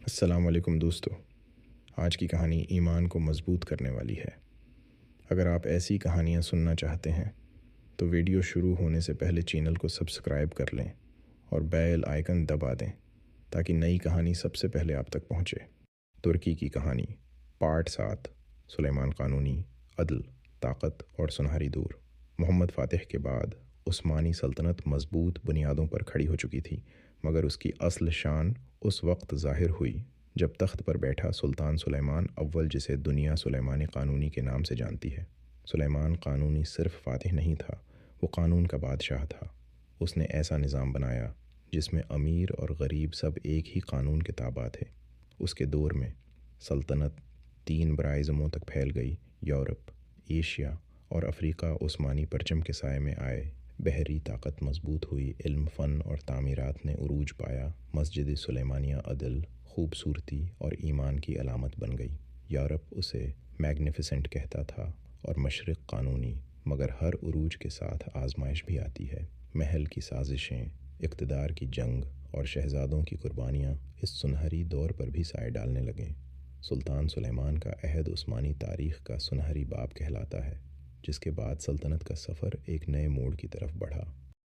السلام علیکم دوستو، آج کی کہانی ایمان کو مضبوط کرنے والی ہے۔ اگر آپ ایسی کہانیاں سننا چاہتے ہیں تو ویڈیو شروع ہونے سے پہلے چینل کو سبسکرائب کر لیں اور بیل آئیکن دبا دیں تاکہ نئی کہانی سب سے پہلے آپ تک پہنچے۔ ترکی کی کہانی پارٹ 7، سلیمان قانونی، عدل، طاقت اور سنہری دور۔ محمد فاتح کے بعد عثمانی سلطنت مضبوط بنیادوں پر کھڑی ہو چکی تھی، مگر اس کی اصل شان اس وقت ظاہر ہوئی جب تخت پر بیٹھا سلطان سلیمان اول، جسے دنیا سلیمانی قانونی کے نام سے جانتی ہے۔ سلیمان قانونی صرف فاتح نہیں تھا، وہ قانون کا بادشاہ تھا۔ اس نے ایسا نظام بنایا جس میں امیر اور غریب سب ایک ہی قانون کے تابع تھے۔ اس کے دور میں سلطنت 3 براعظموں تک پھیل گئی۔ یورپ، ایشیا اور افریقہ عثمانی پرچم کے سائے میں آئے۔ بحری طاقت مضبوط ہوئی، علم، فن اور تعمیرات نے عروج پایا۔ مسجد سلیمانیہ عدل، خوبصورتی اور ایمان کی علامت بن گئی۔ یورپ اسے میگنیفیسنٹ کہتا تھا اور مشرق قانونی، مگر ہر عروج کے ساتھ آزمائش بھی آتی ہے۔ محل کی سازشیں، اقتدار کی جنگ اور شہزادوں کی قربانیاں اس سنہری دور پر بھی سائے ڈالنے لگیں۔ سلطان سلیمان کا عہد عثمانی تاریخ کا سنہری باب کہلاتا ہے، جس کے بعد سلطنت کا سفر ایک نئے موڑ کی طرف بڑھا۔